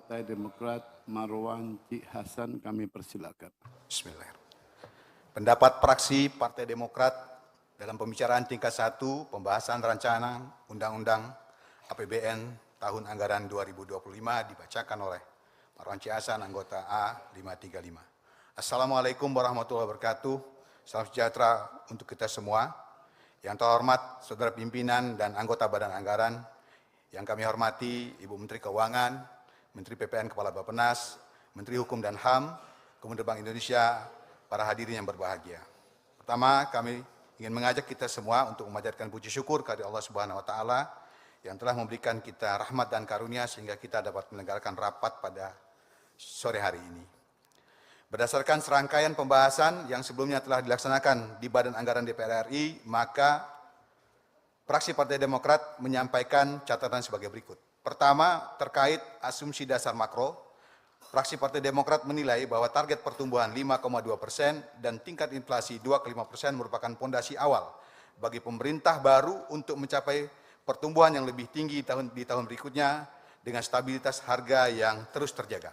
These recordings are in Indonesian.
Partai Demokrat Marwan Cik Hasan, kami persilakan. Bismillahirrahmanirrahim. Pendapat fraksi Partai Demokrat dalam pembicaraan tingkat 1 pembahasan rancangan Undang-Undang APBN tahun anggaran 2025 dibacakan oleh Marwan Cik Hasan, anggota A535. Assalamualaikum warahmatullahi wabarakatuh. Salam sejahtera untuk kita semua. Yang terhormat Saudara Pimpinan dan anggota Badan Anggaran, yang kami hormati Ibu Menteri Keuangan, Menteri PPN Kepala Bappenas, Menteri Hukum dan HAM, Gubernur Bank Indonesia, para hadirin yang berbahagia. Pertama, kami ingin mengajak kita semua untuk memanjatkan puji syukur kepada Allah Subhanahu wa taala yang telah memberikan kita rahmat dan karunia sehingga kita dapat menyelenggarakan rapat pada sore hari ini. Berdasarkan serangkaian pembahasan yang sebelumnya telah dilaksanakan di Badan Anggaran DPR RI, maka fraksi Partai Demokrat menyampaikan catatan sebagai berikut. Pertama, terkait asumsi dasar makro, fraksi Partai Demokrat menilai bahwa target pertumbuhan 5,2% dan tingkat inflasi 2,5% merupakan fondasi awal bagi pemerintah baru untuk mencapai pertumbuhan yang lebih tinggi di tahun berikutnya dengan stabilitas harga yang terus terjaga.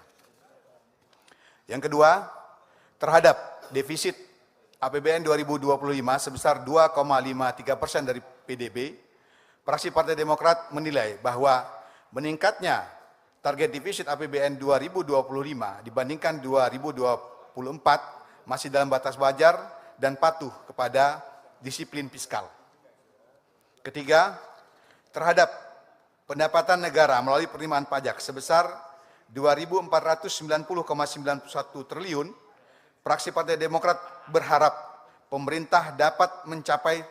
Yang kedua, terhadap defisit APBN 2025 sebesar 2,53% dari PDB, fraksi Partai Demokrat menilai bahwa meningkatnya target defisit APBN 2025 dibandingkan 2024 masih dalam batas wajar dan patuh kepada disiplin fiskal. Ketiga, terhadap pendapatan negara melalui penerimaan pajak sebesar 2.490,91 triliun, fraksi Partai Demokrat berharap pemerintah dapat mencapai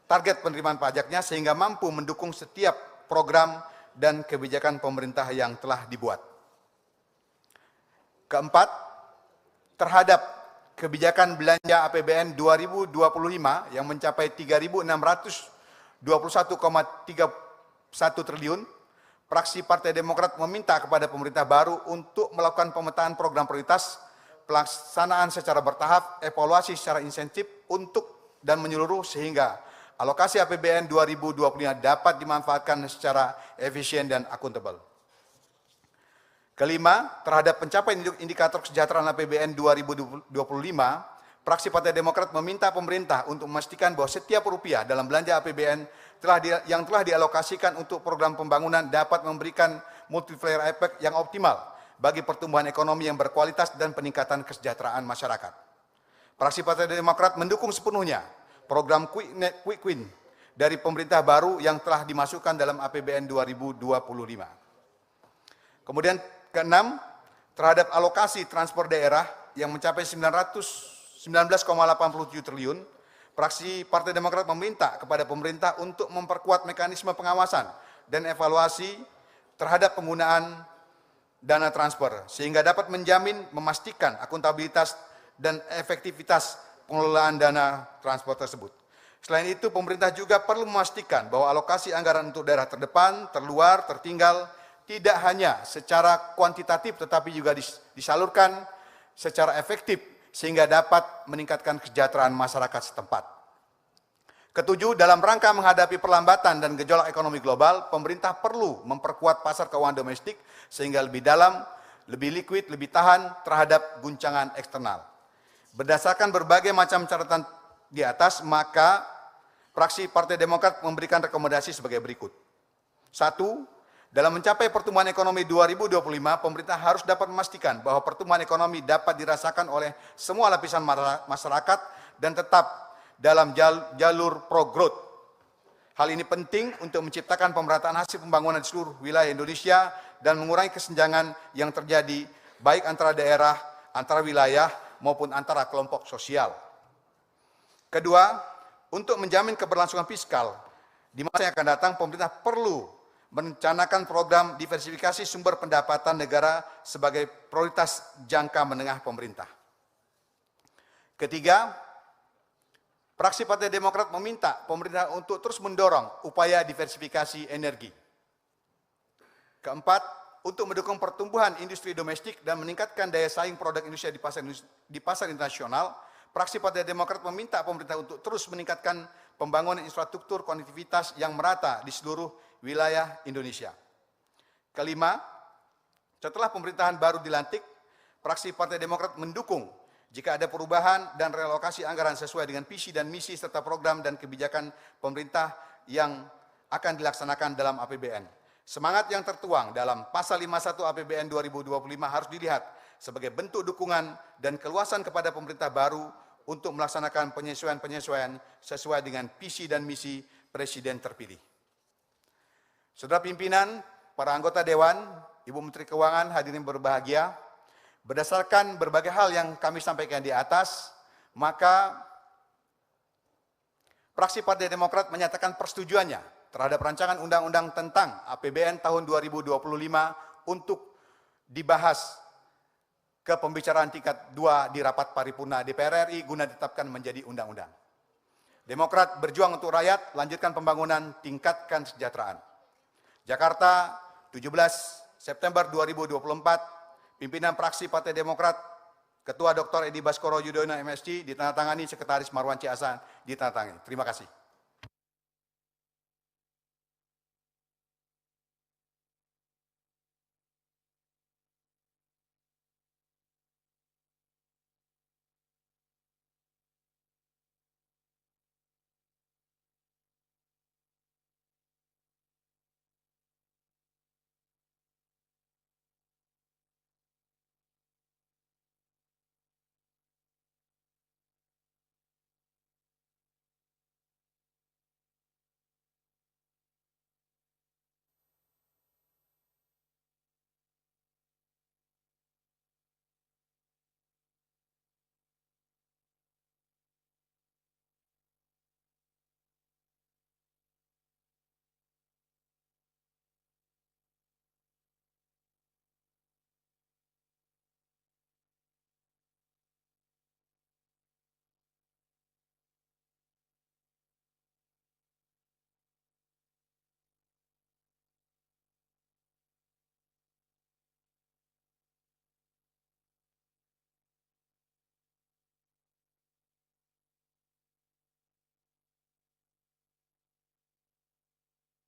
target penerimaan pajaknya sehingga mampu mendukung setiap program dan kebijakan pemerintah yang telah dibuat. Keempat, terhadap kebijakan belanja APBN 2025 yang mencapai 3.621,31 triliun, fraksi Partai Demokrat meminta kepada pemerintah baru untuk melakukan pemetaan program prioritas, pelaksanaan secara bertahap, evaluasi secara insentif untuk dan menyeluruh sehingga alokasi APBN 2025 dapat dimanfaatkan secara efisien dan akuntabel. Kelima, terhadap pencapaian indikator kesejahteraan APBN 2025, fraksi Partai Demokrat meminta pemerintah untuk memastikan bahwa setiap rupiah dalam belanja APBN yang telah dialokasikan untuk program pembangunan dapat memberikan multiplier effect yang optimal bagi pertumbuhan ekonomi yang berkualitas dan peningkatan kesejahteraan masyarakat. Fraksi Partai Demokrat mendukung sepenuhnya program Quick Win dari pemerintah baru yang telah dimasukkan dalam APBN 2025. Kemudian keenam, terhadap alokasi transport daerah yang mencapai 19,87 triliun, fraksi Partai Demokrat meminta kepada pemerintah untuk memperkuat mekanisme pengawasan dan evaluasi terhadap penggunaan dana transfer sehingga dapat memastikan akuntabilitas dan efektivitas pengelolaan dana transfer tersebut. Selain itu, pemerintah juga perlu memastikan bahwa alokasi anggaran untuk daerah terdepan, terluar, tertinggal tidak hanya secara kuantitatif tetapi juga disalurkan secara efektif sehingga dapat meningkatkan kesejahteraan masyarakat setempat. Ketujuh, dalam rangka menghadapi perlambatan dan gejolak ekonomi global, pemerintah perlu memperkuat pasar keuangan domestik sehingga lebih dalam, lebih liquid, lebih tahan terhadap guncangan eksternal. Berdasarkan berbagai macam catatan di atas, maka fraksi Partai Demokrat memberikan rekomendasi sebagai berikut. 1. Dalam mencapai pertumbuhan ekonomi 2025, pemerintah harus dapat memastikan bahwa pertumbuhan ekonomi dapat dirasakan oleh semua lapisan masyarakat dan tetap dalam jalur pro-growth. Hal ini penting untuk menciptakan pemerataan hasil pembangunan di seluruh wilayah Indonesia dan mengurangi kesenjangan yang terjadi baik antara daerah, antara wilayah, maupun antara kelompok sosial. Kedua, untuk menjamin keberlangsungan fiskal, di masa yang akan datang pemerintah perlu merencanakan program diversifikasi sumber pendapatan negara sebagai prioritas jangka menengah pemerintah. Ketiga, fraksi Partai Demokrat meminta pemerintah untuk terus mendorong upaya diversifikasi energi. Keempat, untuk mendukung pertumbuhan industri domestik dan meningkatkan daya saing produk Indonesia di pasar internasional, fraksi Partai Demokrat meminta pemerintah untuk terus meningkatkan pembangunan infrastruktur konektivitas yang merata di seluruh wilayah Indonesia. Kelima, Setelah pemerintahan baru dilantik, fraksi Partai Demokrat mendukung jika ada perubahan dan relokasi anggaran sesuai dengan visi dan misi serta program dan kebijakan pemerintah yang akan dilaksanakan dalam APBN. Semangat yang tertuang dalam pasal 51 APBN 2025 harus dilihat sebagai bentuk dukungan dan keluasan kepada pemerintah baru untuk melaksanakan penyesuaian-penyesuaian sesuai dengan visi dan misi Presiden terpilih. Saudara pimpinan, para anggota Dewan, Ibu Menteri Keuangan, hadirin berbahagia, berdasarkan berbagai hal yang kami sampaikan di atas, maka fraksi Partai Demokrat menyatakan persetujuannya terhadap rancangan undang-undang tentang APBN tahun 2025 untuk dibahas ke pembicaraan tingkat 2 di rapat paripurna DPR RI guna ditetapkan menjadi undang-undang. Demokrat berjuang untuk rakyat, lanjutkan pembangunan, tingkatkan kesejahteraan. Jakarta, 17 September 2024, pimpinan fraksi Partai Demokrat, Ketua Dr. Edi Baskoro Yudhoyono MSc, ditandatangani Sekretaris Marwanci Hasan, ditandatangani. Terima kasih.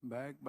Baik.